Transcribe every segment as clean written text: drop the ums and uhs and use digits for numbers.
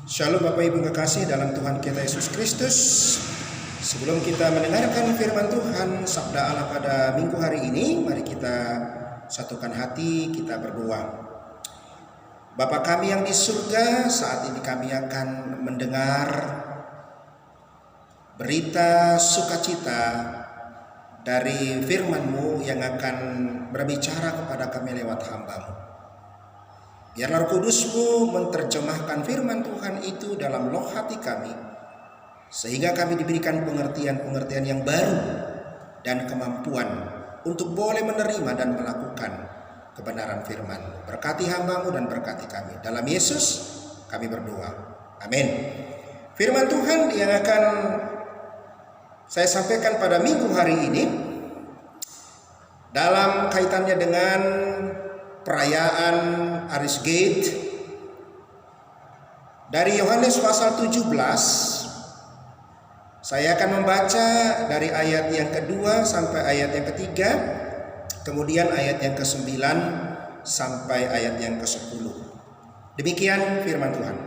Shalom Bapak Ibu kekasih dalam Tuhan kita Yesus Kristus. Sebelum kita mendengarkan firman Tuhan, sabda Allah pada minggu hari ini, mari kita satukan hati, kita berdoa. Bapa kami yang di surga, saat ini kami akan mendengar berita sukacita dari firman-Mu yang akan berbicara kepada kami lewat hamba-Mu. Biarlah Roh Kudus-Mu menerjemahkan firman Tuhan itu dalam loh hati kami, sehingga kami diberikan pengertian-pengertian yang baru dan kemampuan untuk boleh menerima dan melakukan kebenaran firman. Berkati hamba-Mu dan berkati kami. Dalam Yesus kami berdoa. Amin. Firman Tuhan yang akan saya sampaikan pada minggu hari ini dalam kaitannya dengan perayaan Aris Gate dari Yohanes pasal 17. Saya akan membaca dari ayat yang kedua sampai ayat yang ketiga, kemudian ayat yang ke-9 sampai ayat yang ke-10. Demikian firman Tuhan.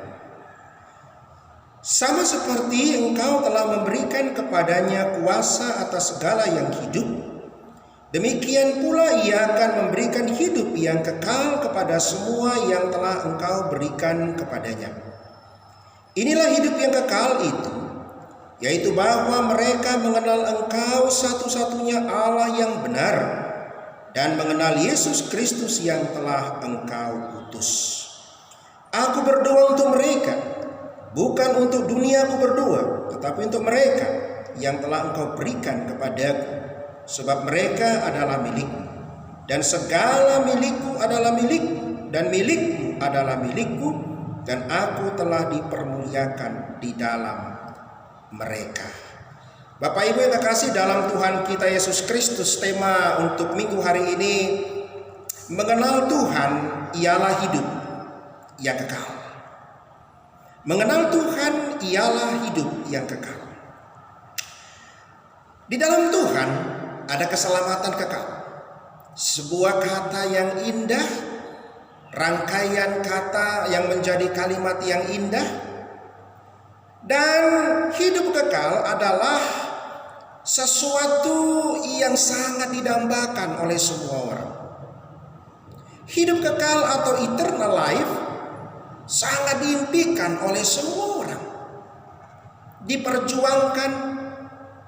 Sama seperti Engkau telah memberikan kepadanya kuasa atas segala yang hidup, demikian pula Ia akan memberikan hidup yang kekal kepada semua yang telah Engkau berikan kepadanya. Inilah hidup yang kekal itu, yaitu bahwa mereka mengenal Engkau satu-satunya Allah yang benar dan mengenal Yesus Kristus yang telah Engkau utus. Aku berdoa untuk mereka, bukan untuk dunia aku berdoa, tetapi untuk mereka yang telah Engkau berikan kepadaku. Sebab mereka adalah milikmu, dan segala milikku adalah milikmu, dan milikmu adalah milikku, dan aku telah dipermuliakan di dalam mereka. Bapak Ibu yang terkasih dalam Tuhan kita Yesus Kristus, tema untuk minggu hari ini, mengenal Tuhan ialah hidup yang kekal. Mengenal Tuhan ialah hidup yang kekal. Di dalam Tuhan ada keselamatan kekal. Sebuah kata yang indah, rangkaian kata yang menjadi kalimat yang indah. Dan hidup kekal adalah sesuatu yang sangat didambakan oleh semua orang. Hidup kekal atau eternal life sangat diimpikan oleh semua orang. Diperjuangkan,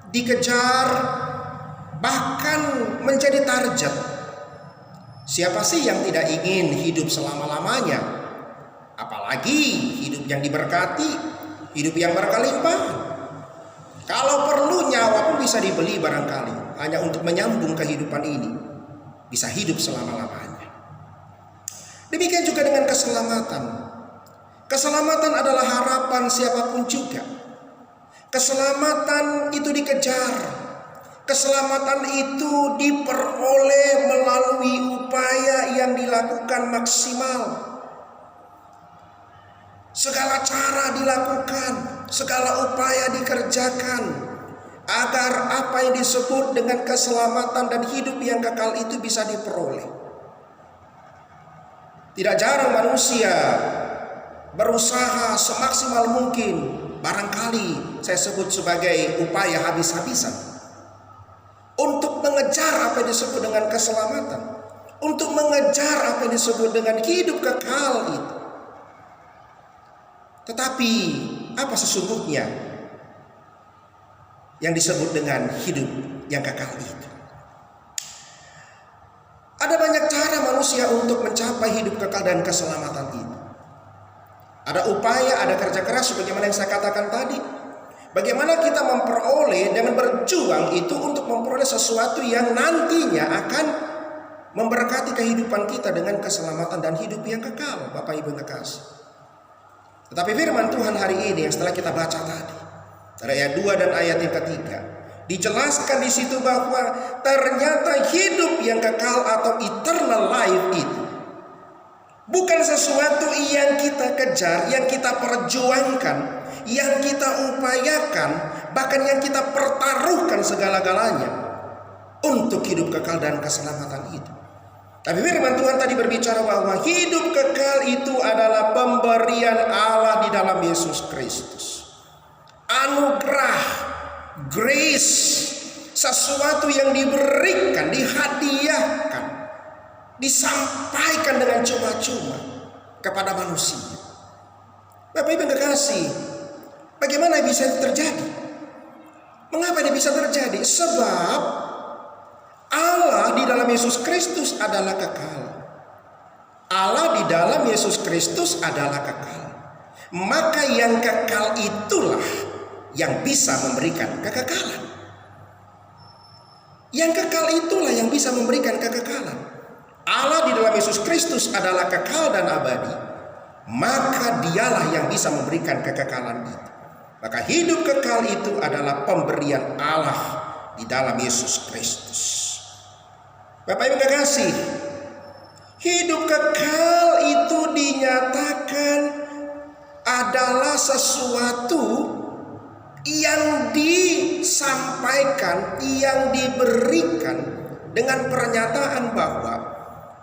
dikejar, bahkan menjadi target. Siapa sih yang tidak ingin hidup selama-lamanya? Apalagi hidup yang diberkati, hidup yang berkelimpahan. Kalau perlu nyawa pun bisa dibeli barangkali, hanya untuk menyambung kehidupan ini, bisa hidup selama-lamanya. Demikian juga dengan keselamatan. Keselamatan adalah harapan siapapun juga. Keselamatan itu dikejar. Keselamatan itu diperoleh melalui upaya yang dilakukan maksimal. Segala cara dilakukan, segala upaya dikerjakan agar apa yang disebut dengan keselamatan dan hidup yang kekal itu bisa diperoleh. Tidak jarang manusia berusaha semaksimal mungkin, barangkali saya sebut sebagai upaya habis-habisan, untuk mengejar apa yang disebut dengan keselamatan, untuk mengejar apa yang disebut dengan hidup kekal itu. Tetapi apa sesungguhnya yang disebut dengan hidup yang kekal itu? Ada banyak cara manusia untuk mencapai hidup kekal dan keselamatan itu. Ada upaya, ada kerja keras sebagaimana yang saya katakan tadi. Bagaimana kita memperoleh dengan berjuang itu untuk memperoleh sesuatu yang nantinya akan memberkati kehidupan kita dengan keselamatan dan hidup yang kekal, Bapak Ibu yang terkasih. Tetapi firman Tuhan hari ini yang setelah kita baca tadi, dari ayat 2 dan ayat yang ketiga, dijelaskan di situ bahwa ternyata hidup yang kekal atau eternal life itu bukan sesuatu yang kita kejar, yang kita perjuangkan, yang kita upayakan, bahkan yang kita pertaruhkan segala-galanya untuk hidup kekal dan keselamatan itu. Tapi firman Tuhan tadi berbicara bahwa hidup kekal itu adalah pemberian Allah di dalam Yesus Kristus. Anugerah, grace, sesuatu yang diberikan, dihadiahkan, disampaikan dengan cuma-cuma kepada manusia. Bapak Ibu yang kekasih, bagaimana bisa terjadi? Mengapa ini bisa terjadi? Sebab Allah di dalam Yesus Kristus adalah kekal. Allah di dalam Yesus Kristus adalah kekal. Maka yang kekal itulah yang bisa memberikan kekekalan. Yang kekal itulah yang bisa memberikan kekekalan. Allah di dalam Yesus Kristus adalah kekal dan abadi. Maka dialah yang bisa memberikan kekekalan itu. Maka hidup kekal itu adalah pemberian Allah di dalam Yesus Kristus. Bapak Ibu kekasih, hidup kekal itu dinyatakan adalah sesuatu yang disampaikan, yang diberikan dengan pernyataan bahwa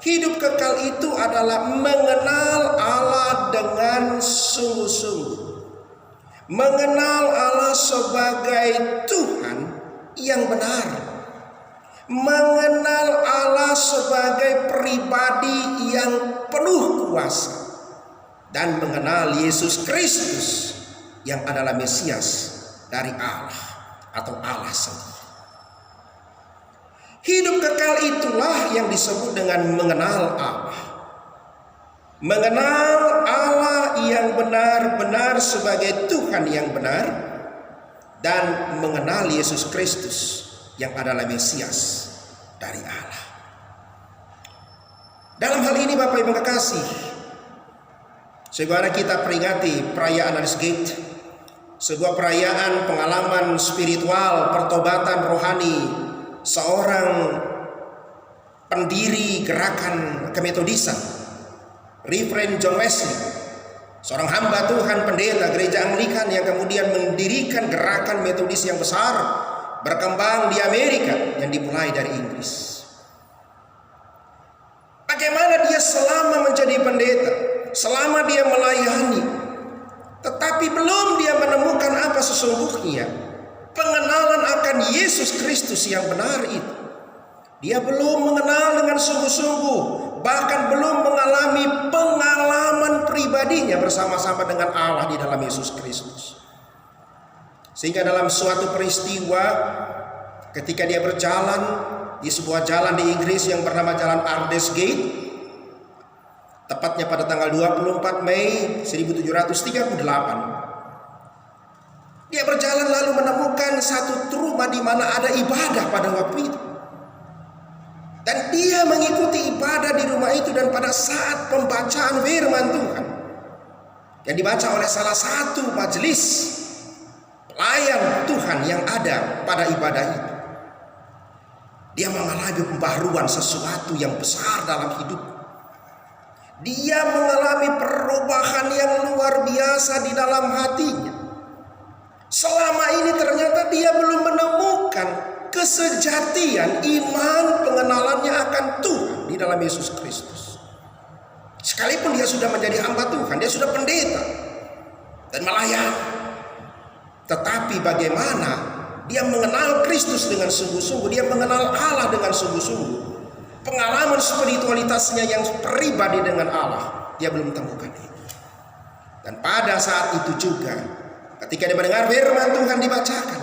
hidup kekal itu adalah mengenal Allah dengan sungguh-sungguh. Mengenal Allah sebagai Tuhan yang benar. Mengenal Allah sebagai pribadi yang penuh kuasa. Dan mengenal Yesus Kristus yang adalah Mesias dari Allah atau Allah sendiri. Hidup kekal itulah yang disebut dengan mengenal Allah. Mengenal Allah yang benar-benar sebagai Tuhan yang benar, dan mengenal Yesus Kristus yang adalah Mesias dari Allah. Dalam hal ini Bapak Ibu kekasih, segera kita peringati perayaan Aris Gate, sebuah perayaan pengalaman spiritual, pertobatan rohani seorang pendiri gerakan kemetodisan, Reverend John Wesley, seorang hamba Tuhan pendeta gereja Anglikan yang kemudian mendirikan gerakan metodis yang besar berkembang di Amerika yang dimulai dari Inggris. Bagaimana dia selama menjadi pendeta, selama dia melayani, tetapi belum dia menemukan apa sesungguhnya pengenalan akan Yesus Kristus yang benar itu. Dia belum mengenal dengan sungguh-sungguh, bahkan belum mengalami pengalaman pribadinya bersama-sama dengan Allah di dalam Yesus Kristus. Sehingga dalam suatu peristiwa ketika dia berjalan di sebuah jalan di Inggris yang bernama Jalan Aldersgate, tepatnya pada tanggal 24 Mei 1738, dia berjalan lalu menemukan satu rumah di mana ada ibadah pada waktu itu. Dan dia mengikuti ibadah di rumah itu, dan pada saat pembacaan firman Tuhan yang dibaca oleh salah satu majelis pelayan Tuhan yang ada pada ibadah itu, dia mengalami pembaharuan sesuatu yang besar dalam hidup. Dia mengalami perubahan yang luar biasa di dalam hatinya. Selama ini ternyata dia belum menemukan kesejatian iman pengenalannya akan Tuhan di dalam Yesus Kristus. Sekalipun dia sudah menjadi hamba Tuhan, dia sudah pendeta dan melayani, tetapi bagaimana dia mengenal Kristus dengan sungguh-sungguh, dia mengenal Allah dengan sungguh-sungguh, pengalaman spiritualitasnya yang pribadi dengan Allah, dia belum temukan itu. Dan pada saat itu juga, ketika dia mendengar firman Tuhan dibacakan,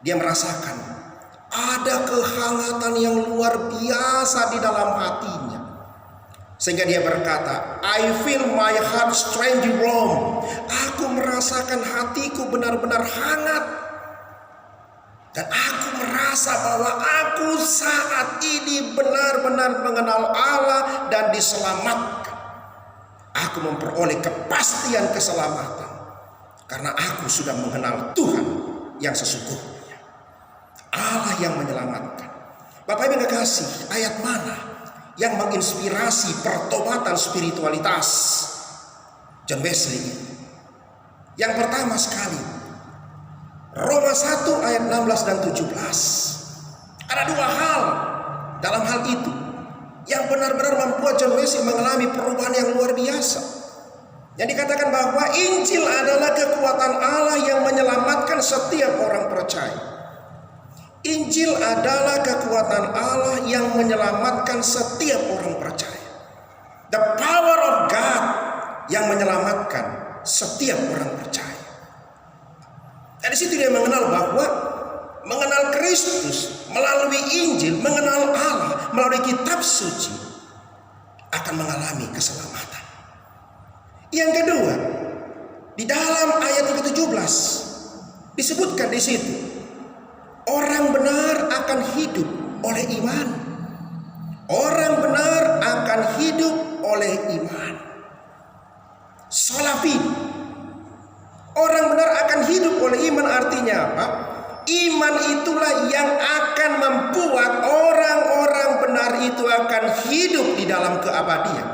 dia merasakan ada kehangatan yang luar biasa di dalam hatinya. Sehingga dia berkata, I feel my heart strangely warm. Aku merasakan hatiku benar-benar hangat. Dan aku merasa bahwa aku saat ini benar-benar mengenal Allah dan diselamatkan. Aku memperoleh kepastian keselamatan karena aku sudah mengenal Tuhan yang sesungguhnya, Allah yang menyelamatkan. Bapak Ibu kekasih, ayat mana yang menginspirasi pertobatan spiritualitas John Wesley? Yang pertama sekali, Roma 1 ayat 16 dan 17. Ada dua hal dalam hal itu yang benar-benar membuat John Wesley mengalami perubahan yang luar biasa. Yang dikatakan bahwa Injil adalah kekuatan Allah yang menyelamatkan setiap orang percaya. Injil adalah kekuatan Allah yang menyelamatkan setiap orang percaya. The power of God yang menyelamatkan setiap orang percaya. Dari situ dia mengenal bahwa mengenal Kristus melalui Injil, mengenal Allah melalui kitab suci akan mengalami keselamatan. Yang kedua, di dalam ayat yang ke-17 disebutkan di situ, orang benar akan hidup oleh iman. Orang benar akan hidup oleh iman. Sola fide. Orang benar akan hidup oleh iman, artinya apa? Iman itulah yang akan membuat orang-orang benar itu akan hidup di dalam keabadian,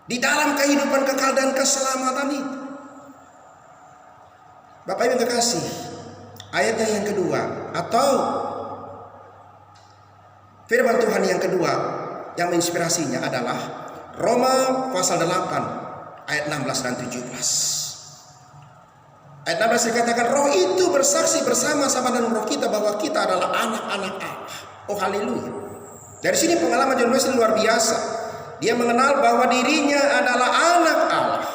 di dalam kehidupan kekal dan keselamatan itu. Bapak Ibu yang kekasih, ayatnya yang kedua atau firman Tuhan yang kedua yang menginspirasinya adalah Roma pasal 8 ayat 16 dan 17. Ayat 16 dikatakan, roh itu bersaksi bersama-sama dengan roh kita bahwa kita adalah anak-anak Allah. Oh haleluya. Dari sini pengalaman John Wesley luar biasa. Dia mengenal bahwa dirinya adalah anak Allah.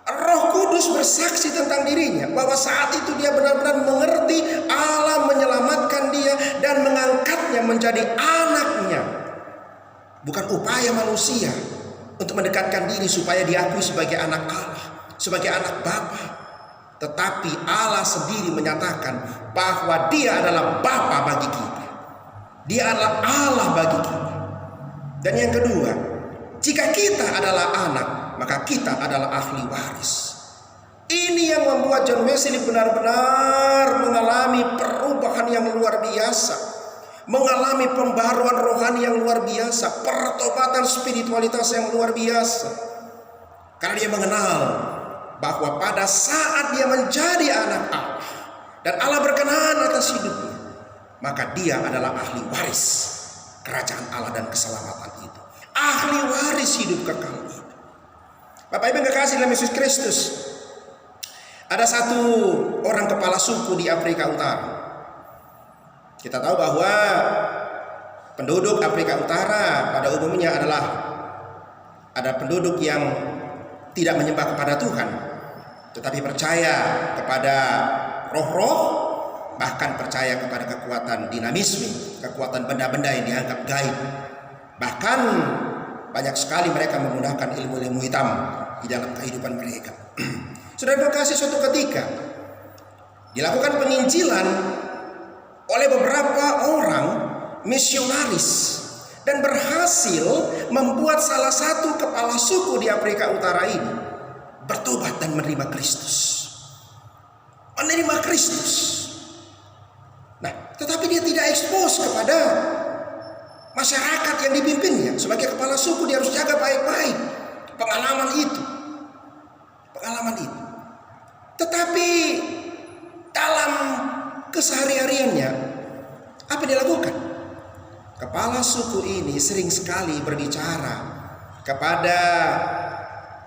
Roh Kudus bersaksi tentang dirinya bahwa saat itu dia benar-benar mengerti Allah menyelamatkan dia dan mengangkatnya menjadi anaknya. Bukan upaya manusia untuk mendekatkan diri supaya diakui sebagai anak Allah, sebagai anak Bapa, tetapi Allah sendiri menyatakan bahwa Dia adalah Bapa bagi kita. Dia adalah Allah bagi kita. Dan yang kedua, jika kita adalah anak, maka kita adalah ahli waris. Ini yang membuat John Wesley benar-benar mengalami perubahan yang luar biasa, mengalami pembaruan rohani yang luar biasa, pertobatan spiritualitas yang luar biasa. Karena dia mengenal bahwa pada saat dia menjadi anak Allah dan Allah berkenan atas hidupnya, maka dia adalah ahli waris kerajaan Allah dan keselamatan itu, ahli waris hidup kekal itu. Bapak Ibu yang kekasih dalam Yesus Kristus, ada satu orang kepala suku di Afrika Utara. Kita tahu bahwa penduduk Afrika Utara pada umumnya ada penduduk yang tidak menyembah kepada Tuhan, tetapi percaya kepada roh-roh, bahkan percaya kepada kekuatan dinamisme, kekuatan benda-benda yang dianggap gaib. Bahkan banyak sekali mereka menggunakan ilmu-ilmu hitam di dalam kehidupan mereka. Saudara berkasih, suatu ketika dilakukan penginjilan oleh beberapa orang misionaris dan berhasil membuat salah satu kepala suku di Afrika Utara ini bertobat dan menerima Kristus. Menerima Kristus. Nah, tetapi dia tidak ekspos kepada masyarakat yang dipimpinnya. Sebagai kepala suku dia harus jaga baik-baik pengalaman itu. Tetapi dalam kesehari-hariannya apa dia lakukan? Kepala suku ini sering sekali berbicara kepada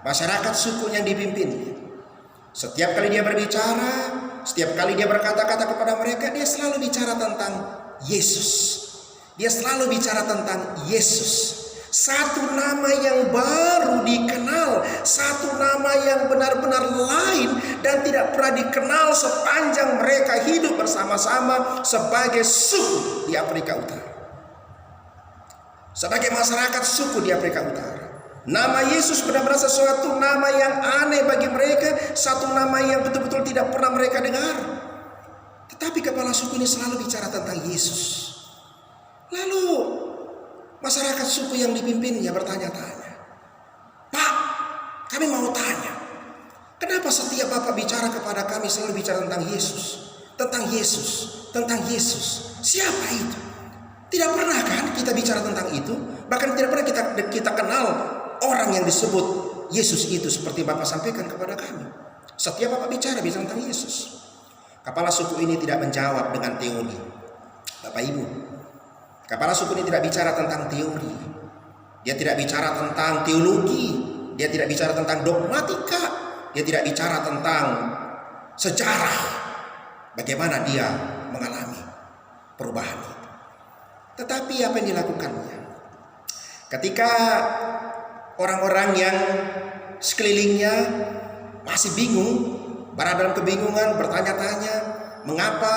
masyarakat suku yang dipimpinnya. Setiap kali dia berbicara, setiap kali dia berkata-kata kepada mereka, dia selalu bicara tentang Yesus. Dia selalu bicara tentang Yesus. Satu nama yang baru dikenal, satu nama yang benar-benar lain dan tidak pernah dikenal sepanjang mereka hidup bersama-sama sebagai suku di Afrika Utara. Sebagai masyarakat suku di Afrika Utara, nama Yesus benar-benar sesuatu nama yang aneh bagi mereka, satu nama yang betul-betul tidak pernah mereka dengar. Tetapi kepala suku ini selalu bicara tentang Yesus. Lalu masyarakat suku yang dipimpinnya bertanya-tanya, "Pak, kami mau tanya, kenapa setiap Bapak bicara kepada kami selalu bicara tentang Yesus? Tentang Yesus, tentang Yesus. Siapa itu? Tidak pernah kan kita bicara tentang itu? Bahkan tidak pernah kita kenal orang yang disebut Yesus itu seperti Bapak sampaikan kepada kami. Setiap Bapak bicara tentang Yesus." Kepala suku ini tidak menjawab dengan teori. Bapak Ibu, Kepala suku ini tidak bicara tentang teori, dia tidak bicara tentang teologi, dia tidak bicara tentang dogmatika, dia tidak bicara tentang sejarah bagaimana dia mengalami perubahan itu. Tetapi apa yang dilakukannya? Ketika orang-orang yang sekelilingnya masih bingung, berada dalam kebingungan, bertanya-tanya, mengapa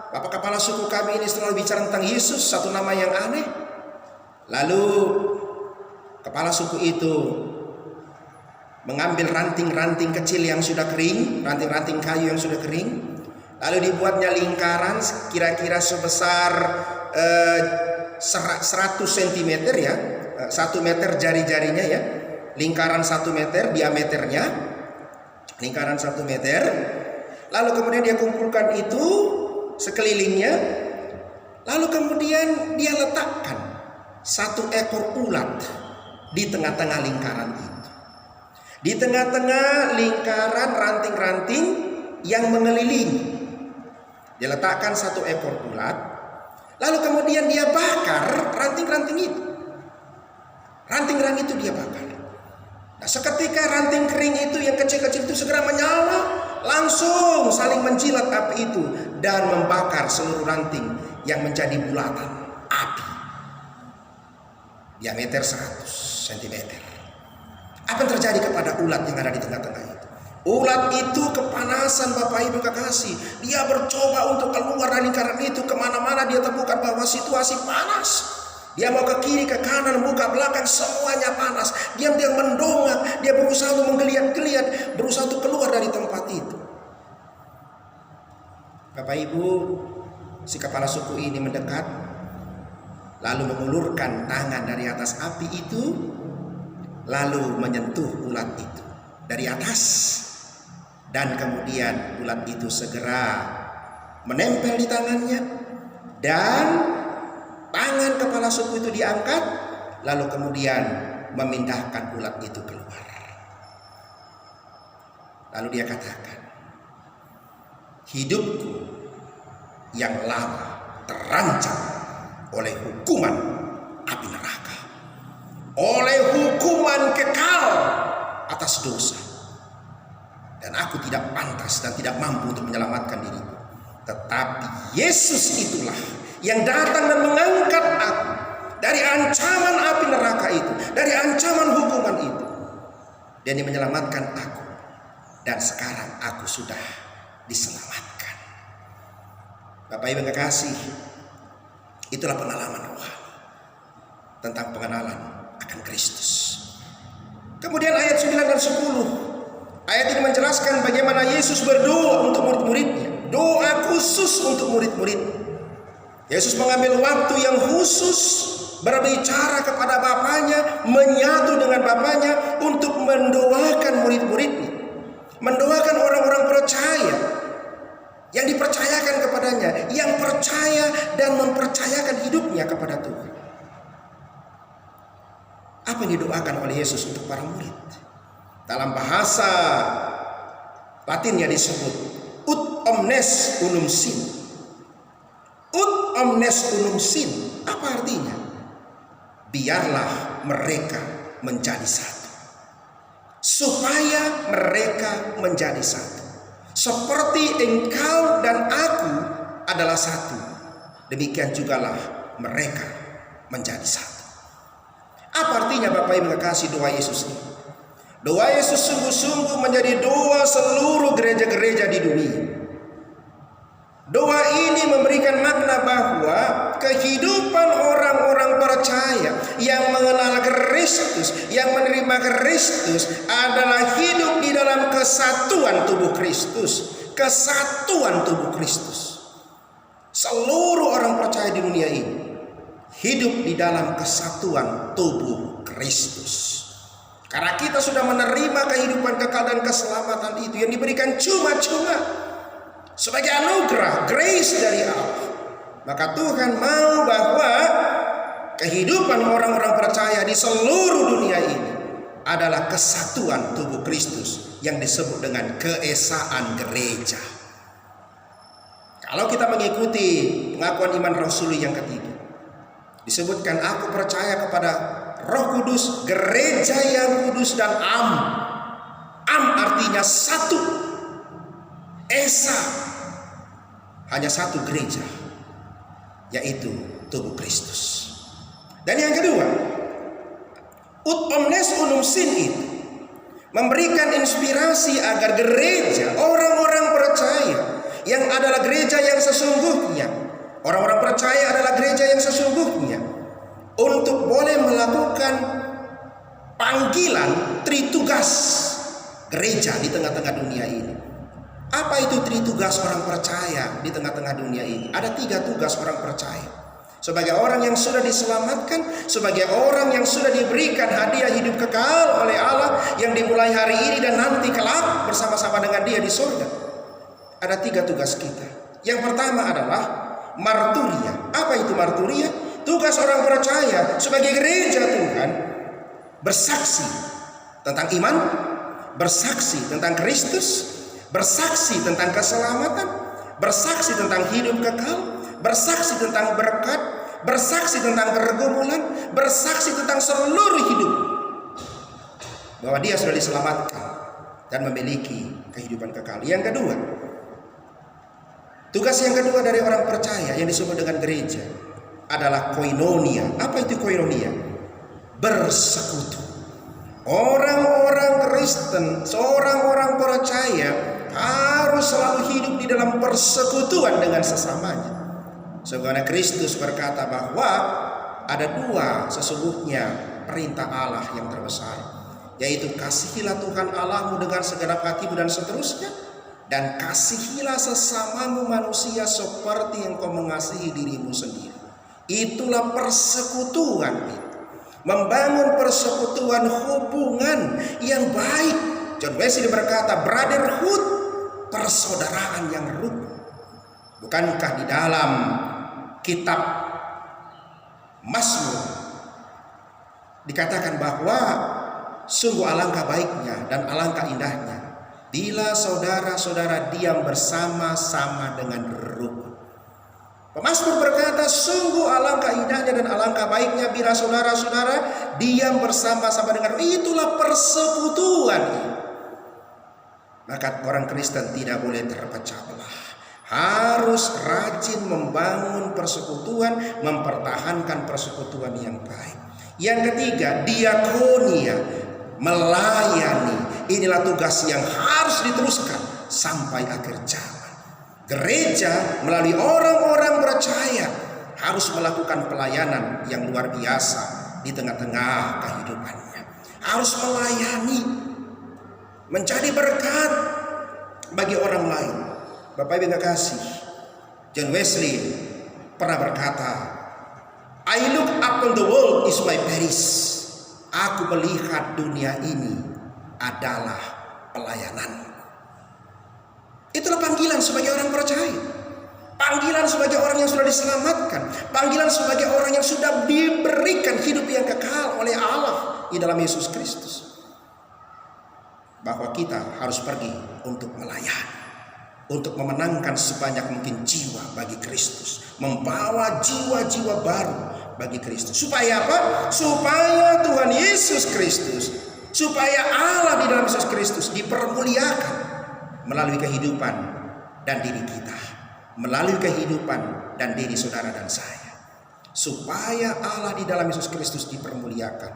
Bapak kepala suku kami ini selalu bicara tentang Yesus, satu nama yang aneh. Lalu kepala suku itu mengambil ranting-ranting kecil yang sudah kering, ranting-ranting kayu yang sudah kering, lalu dibuatnya lingkaran kira-kira sebesar 100 cm ya, 1 meter jari-jarinya ya, lingkaran 1 meter diameternya, lingkaran 1 meter. Lalu kemudian dia kumpulkan itu sekelilingnya, lalu kemudian dia letakkan 1 ekor ulat di tengah-tengah lingkaran itu. Di tengah-tengah lingkaran ranting-ranting yang mengelilingi, dia letakkan 1 ekor ulat, lalu kemudian dia bakar ranting-ranting itu. Ranting-ranting itu dia bakar. Nah, seketika ranting kering itu yang kecil-kecil itu segera menyala, langsung saling menjilat api itu dan membakar seluruh ranting yang menjadi bulatan api diameter 100 cm. Apa yang terjadi kepada ulat yang ada di tengah-tengah itu? Ulat itu kepanasan Bapak Ibu kekasih. Dia bercoba untuk keluar dari lingkaran itu, kemana-mana dia temukan bahwa situasi panas. Dia mau ke kiri, ke kanan, muka, belakang, semuanya panas. Dia mendongak, dia berusaha untuk menggeliat-geliat, berusaha untuk keluar dari tempat itu. Bapak Ibu, si kepala suku ini mendekat, lalu mengulurkan tangan dari atas api itu, lalu menyentuh ulat itu dari atas, dan kemudian ulat itu segera menempel di tangannya, dan tangan kepala suku itu diangkat, lalu kemudian memindahkan ulat itu keluar. Lalu dia katakan, hidupku yang lama terancam oleh hukuman api neraka, oleh hukuman kekal atas dosa, dan aku tidak pantas dan tidak mampu untuk menyelamatkan diriku. Tetapi Yesus itulah yang datang dan mengangkat aku dari ancaman api neraka itu, dari ancaman hukuman itu, dan dia menyelamatkan aku, dan sekarang aku sudah diselamatkan. Bapak Ibu kekasih, itulah pengalaman rohani tentang pengenalan akan Kristus. Kemudian ayat 9 dan 10, ayat ini menjelaskan bagaimana Yesus berdoa untuk murid-muridnya, doa khusus untuk murid-muridnya. Yesus mengambil waktu yang khusus berbicara kepada Bapaknya, menyatu dengan Bapaknya untuk mendoakan murid-muridnya, mendoakan orang-orang percaya yang dipercayakan kepadanya, yang percaya dan mempercayakan hidupnya kepada Tuhan. Apa yang didoakan oleh Yesus untuk para murid? Dalam bahasa Latinnya disebut ut omnes unum sin. Ut omnes unum sin. Apa artinya? Biarlah mereka menjadi satu, supaya mereka menjadi satu, seperti engkau dan aku adalah satu, demikian jugalah mereka menjadi satu. Apa artinya Bapak Ibu kekasih doa Yesus ini? Doa Yesus sungguh-sungguh menjadi doa seluruh gereja-gereja di dunia. Doa ini memberikan makna bahwa kehidupan orang-orang percaya yang mengenal Kristus, yang menerima Kristus adalah hidup di dalam kesatuan tubuh Kristus. Kesatuan tubuh Kristus. Seluruh orang percaya di dunia ini hidup di dalam kesatuan tubuh Kristus. Karena kita sudah menerima kehidupan kekal dan keselamatan itu yang diberikan cuma-cuma sebagai anugerah, grace dari Allah. Maka Tuhan mau bahwa kehidupan orang-orang percaya di seluruh dunia ini adalah kesatuan tubuh Kristus yang disebut dengan keesaan gereja. Kalau kita mengikuti pengakuan iman rasuli yang ketiga, Disebutkan aku percaya kepada Roh Kudus, gereja yang kudus dan am. Am artinya satu. Esa. Hanya satu gereja, yaitu tubuh Kristus. Dan yang kedua, ut omnes unum sin itu memberikan inspirasi agar gereja, orang-orang percaya yang adalah gereja yang sesungguhnya, orang-orang percaya adalah gereja yang sesungguhnya, untuk boleh melakukan panggilan tritugas gereja di tengah-tengah dunia ini. Apa itu tritugas orang percaya di tengah-tengah dunia ini? Ada 3 tugas orang percaya. Sebagai orang yang sudah diselamatkan, sebagai orang yang sudah diberikan hadiah hidup kekal oleh Allah yang dimulai hari ini dan nanti kelak bersama-sama dengan Dia di surga. Ada 3 tugas kita. Yang pertama adalah marturia. Apa itu marturia? Tugas orang percaya sebagai gereja Tuhan bersaksi tentang iman, bersaksi tentang Kristus, bersaksi tentang keselamatan, bersaksi tentang hidup kekal, bersaksi tentang berkat, bersaksi tentang pergumulan, bersaksi tentang seluruh hidup bahwa dia sudah diselamatkan dan memiliki kehidupan kekal. Yang kedua, tugas yang kedua dari orang percaya yang disebut dengan gereja adalah koinonia. Apa itu koinonia? Bersekutu. Orang-orang Kristen, seorang orang percaya harus selalu hidup di dalam persekutuan dengan sesamanya. Sebagaimana Kristus berkata bahwa ada 2 sesungguhnya perintah Allah yang terbesar, yaitu kasihilah Tuhan Allahmu dengan segenap hatimu dan seterusnya, dan kasihilah sesamamu manusia seperti yang kau mengasihi dirimu sendiri. Itulah persekutuan itu. Membangun persekutuan hubungan yang baik. John Wesley berkata brotherhood, persaudaraan yang rukun. Bukankah di dalam kitab Mazmur dikatakan bahwa sungguh alangkah baiknya dan alangkah indahnya bila saudara-saudara diam bersama-sama dengan rukun. Pemazmur berkata sungguh alangkah indahnya dan alangkah baiknya bila saudara-saudara diam bersama-sama dengan rukun. Itulah persekutuan. Maka orang Kristen tidak boleh terpecah belah. Harus rajin membangun persekutuan, mempertahankan persekutuan yang baik. Yang ketiga, diakonia, melayani. Inilah tugas yang harus diteruskan sampai akhir zaman. Gereja melalui orang-orang percaya harus melakukan pelayanan yang luar biasa di tengah-tengah kehidupannya. Harus melayani, menjadi berkat bagi orang lain. Bapak Ibu yang kasih, John Wesley pernah berkata, I look upon the world is my Paris. Aku melihat dunia ini adalah pelayanan. Itulah panggilan sebagai orang percaya. Panggilan sebagai orang yang sudah diselamatkan. Panggilan sebagai orang yang sudah diberikan hidup yang kekal oleh Allah di dalam Yesus Kristus. Bahwa kita harus pergi untuk melayani, untuk memenangkan sebanyak mungkin jiwa bagi Kristus, membawa jiwa-jiwa baru bagi Kristus. Supaya apa? Supaya Tuhan Yesus Kristus, supaya Allah di dalam Yesus Kristus dipermuliakan melalui kehidupan dan diri kita, melalui kehidupan dan diri saudara dan saya. Supaya Allah di dalam Yesus Kristus dipermuliakan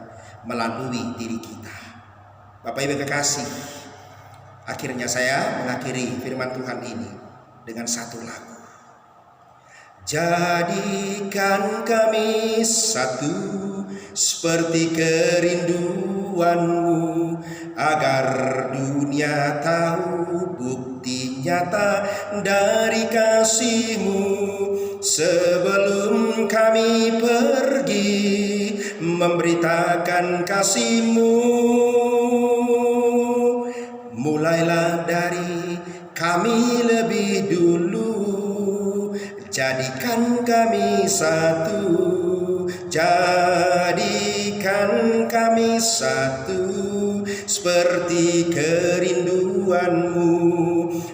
melalui diri kita. Bapak Ibu kekasih, akhirnya saya mengakhiri firman Tuhan ini dengan satu lagu. Jadikan kami satu seperti kerinduanmu, agar dunia tahu bukti nyata dari kasihmu. Sebelum kami pergi memberitakan kasihmu, mulailah dari kami lebih dulu. Jadikan kami satu, jadikan kami satu seperti kerinduanmu,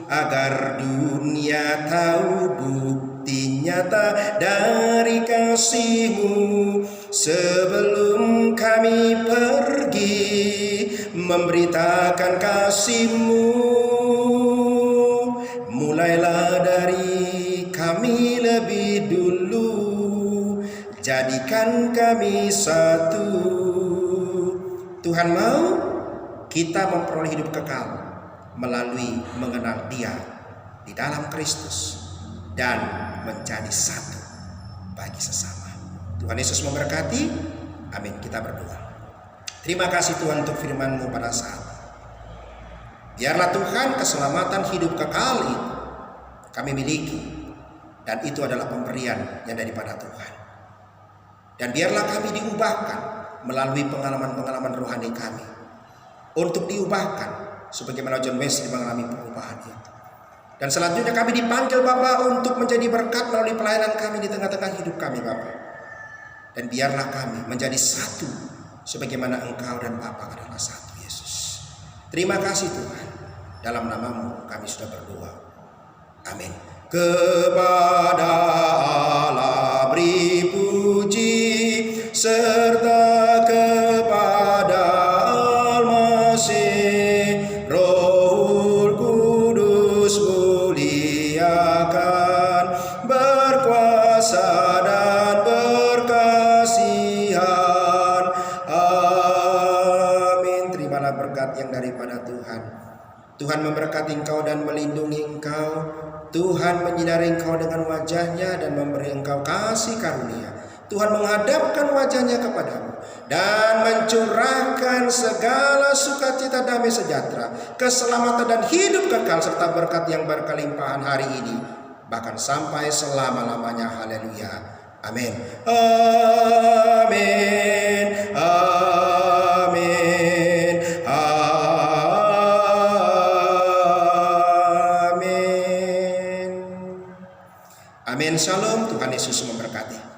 agar dunia tahu buktinya nyata dari kasih-Mu. Sebelum kami pergi memberitakan kasih-Mu, mulailah dari kami lebih dulu, jadikan kami satu. Tuhan mau kita memperoleh hidup kekal melalui mengenal Dia di dalam Kristus dan menjadi satu bagi sesama. Tuhan Yesus memberkati. Amin. Kita berdoa. Terima kasih Tuhan untuk firman-Mu pada saat ini. Biarlah Tuhan keselamatan hidup kekal itu kami miliki, dan itu adalah pemberian yang daripada Tuhan. Dan biarlah kami diubahkan melalui pengalaman-pengalaman rohani kami untuk diubahkan sebagaimana John Wesley mengalami perubahan itu. Dan selanjutnya kami dipanggil Bapa untuk menjadi berkat melalui pelayanan kami di tengah-tengah hidup kami Bapa. Dan biarlah kami menjadi satu sebagaimana Engkau dan Bapa adalah satu, Yesus. Terima kasih Tuhan. Dalam nama-Mu kami sudah berdoa. Amin. Kepada Allah beri puji serta kepada Al-Masih, Rohul Kudus muliakan, berkuasa dan berkasihan. Amin. Terimalah berkat yang daripada Tuhan. Tuhan memberkati engkau dan melindungi engkau. Tuhan menyinari engkau dengan wajah-Nya dan memberi engkau kasih karunia. Tuhan menghadapkan wajah-Nya kepadamu dan mencurahkan segala sukacita, damai sejahtera, keselamatan dan hidup kekal serta berkat yang berkelimpahan hari ini bahkan sampai selama-lamanya. Haleluya. Amin. Amin. Amin. Amin. Amin. Shalom. Tuhan Yesus memberkati.